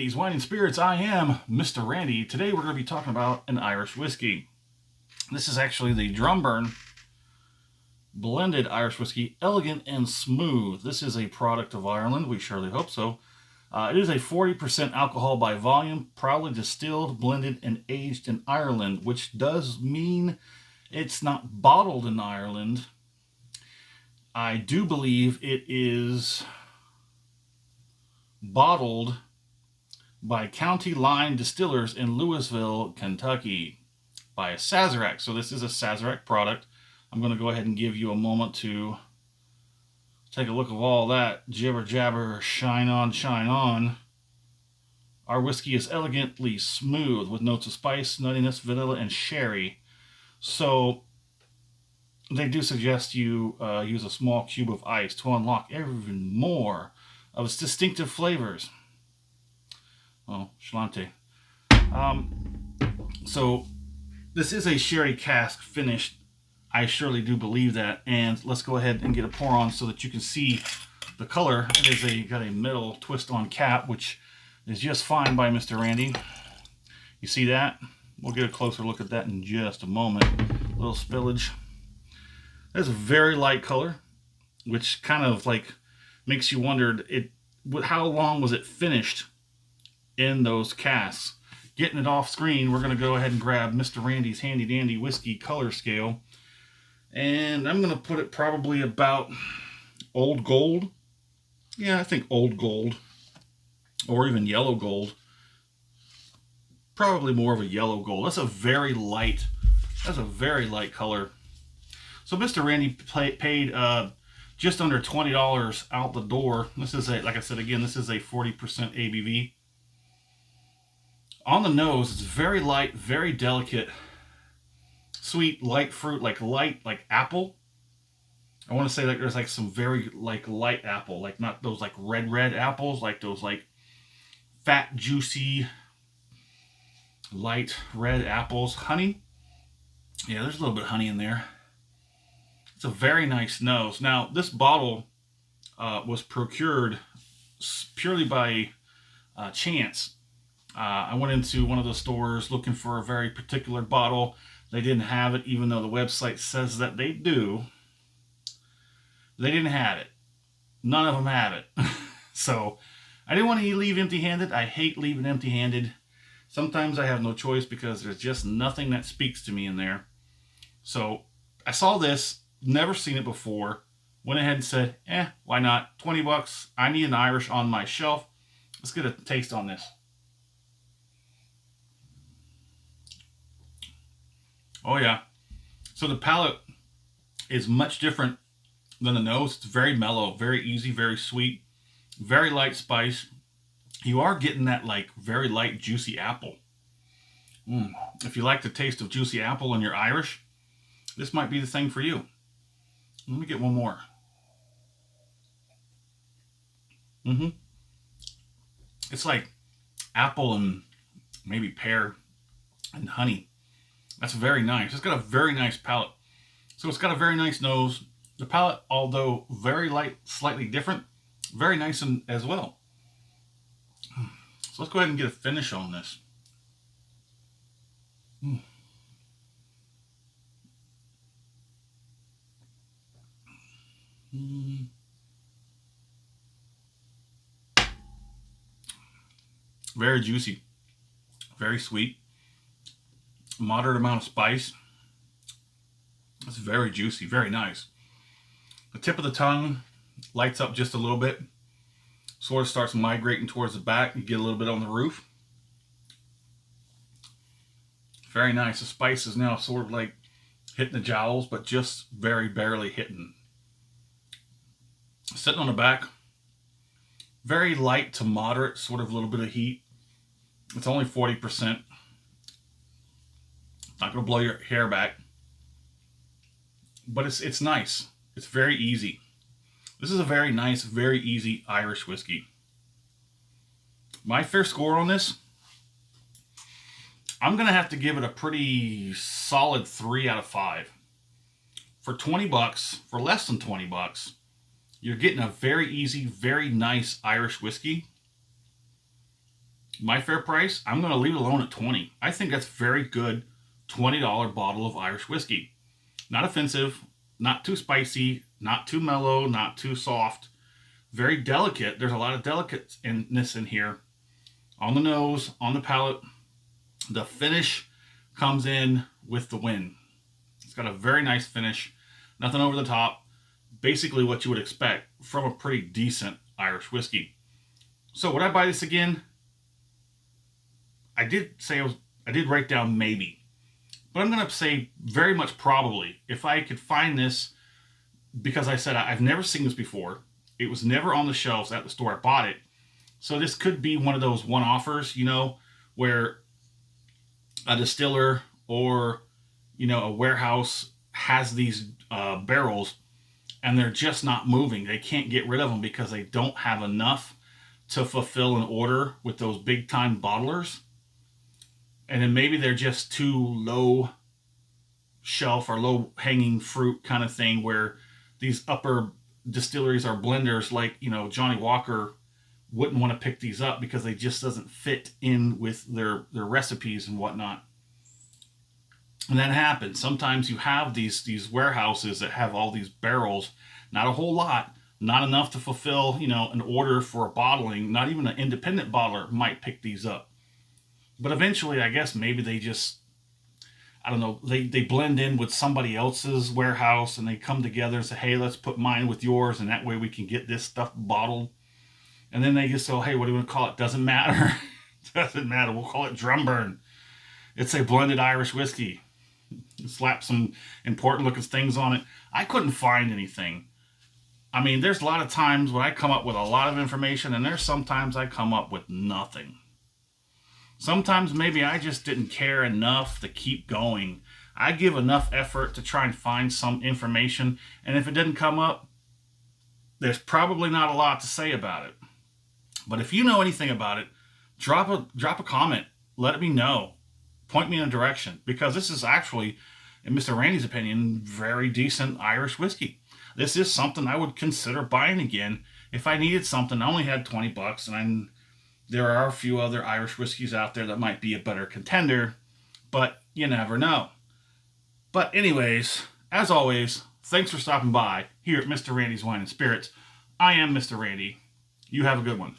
ladies, wine and spirits. I am Mr. Randy. Today we're going to be talking about an Irish whiskey. This is actually the Drumbyrne blended Irish whiskey, elegant and smooth. This is a product of Ireland. We surely hope so. It is a 40% alcohol by volume, proudly distilled, blended, and aged in Ireland, which does mean it's not bottled in Ireland. I do believe it is bottled by County Line Distillers in Louisville, Kentucky, by a Sazerac. So this is a Sazerac product. I'm going to go ahead and give you a moment to take a look of all that jibber jabber, shine on, shine on. Our whiskey is elegantly smooth with notes of spice, nuttiness, vanilla, and sherry. So they do suggest you use a small cube of ice to unlock even more of its distinctive flavors. Oh, Schlante. So this is a sherry cask finished. I surely do believe that. And let's go ahead and get a pour on so that you can see the color. It is got a metal twist on cap, which is just fine by Mr. Randy. You see that? We'll get a closer look at that in just a moment. A little spillage. That's a very light color, which kind of like makes you wonder how long was it finished in those casks. Getting it off screen, we're going to go ahead and grab Mr. Randy's handy dandy whiskey color scale, and I'm going to put it probably about old gold. Yeah, I think old gold, or even yellow gold. Probably more of a yellow gold. That's a very light color. So Mr. Randy paid just under $20 out the door. This is like I said again, this is a 40% ABV. On the nose, it's very light, very delicate, sweet, light fruit, like apple. I want to say that there's like some very light apple, like not those like red apples, like those like fat, juicy, light red apples. Honey. Yeah, there's a little bit of honey in there. It's a very nice nose. Now, this bottle was procured purely by chance. I went into one of the stores looking for a very particular bottle. They didn't have it, even though the website says that they do. They didn't have it. None of them have it. So I didn't want to leave empty-handed. I hate leaving empty-handed. Sometimes I have no choice because there's just nothing that speaks to me in there. So I saw this, never seen it before, went ahead and said, why not? 20 bucks. I need an Irish on my shelf. Let's get a taste on this. Oh yeah. So the palate is much different than the nose. It's very mellow, very easy, very sweet, very light spice. You are getting that like very light juicy apple. If you like the taste of juicy apple and you're Irish, this might be the thing for you. Let me get one more. It's like apple and maybe pear and honey. That's very nice. It's got a very nice palate. So it's got a very nice nose. The palate, although very light, slightly different, very nice as well. So let's go ahead and get a finish on this. Very juicy, very sweet, moderate amount of spice. It's very juicy, very nice. The tip of the tongue lights up just a little bit, sort of starts migrating towards the back. You get a little bit on the roof. Very nice. The spice is now sort of like hitting the jowls, but just very barely hitting. Sitting on the back, very light to moderate, sort of a little bit of heat. It's only 40%. Not going to blow your hair back, but it's nice. It's very easy. This is a very nice, very easy Irish whiskey. My fair score on this, I'm going to have to give it a pretty solid 3 out of 5. For 20 bucks, for less than 20 bucks, you're getting a very easy, very nice Irish whiskey. My fair price, I'm going to leave it alone at 20. I think that's very good $20 bottle of Irish whiskey. Not offensive, not too spicy, not too mellow, not too soft. Very delicate. There's a lot of delicateness in here. On the nose, on the palate. The finish comes in with the win. It's got a very nice finish. Nothing over the top. Basically what you would expect from a pretty decent Irish whiskey. So would I buy this again? I did write down maybe. But I'm going to say very much probably. If I could find this, because I said I've never seen this before. It was never on the shelves at the store I bought it. So this could be one of those one-offers, where a distiller or, a warehouse has these barrels and they're just not moving. They can't get rid of them because they don't have enough to fulfill an order with those big-time bottlers. And then maybe they're just too low shelf or low hanging fruit kind of thing, where these upper distilleries or blenders like, Johnny Walker wouldn't want to pick these up because they just doesn't fit in with their recipes and whatnot. And that happens. Sometimes you have these warehouses that have all these barrels, not a whole lot, not enough to fulfill, an order for a bottling. Not even an independent bottler might pick these up. But eventually, I guess maybe they just, I don't know, they blend in with somebody else's warehouse and they come together and say, hey, let's put mine with yours, and that way we can get this stuff bottled. And then they just go, hey, what do you want to call it? Doesn't matter. Doesn't matter. We'll call it Drumbyrne. It's a blended Irish whiskey. Slap some important looking things on it. I couldn't find anything. I mean, there's a lot of times when I come up with a lot of information, and there's sometimes I come up with nothing. Sometimes maybe I just didn't care enough to keep going. I give enough effort to try and find some information, and if it didn't come up, there's probably not a lot to say about it. But if you know anything about it, drop a comment. Let me know. Point me in a direction, because this is actually, in Mr. Randy's opinion, very decent Irish whiskey. This is something I would consider buying again if I needed something. I only had $20, and there are a few other Irish whiskeys out there that might be a better contender, but you never know. But anyways, as always, thanks for stopping by here at Mr. Randy's Wine and Spirits. I am Mr. Randy. You have a good one.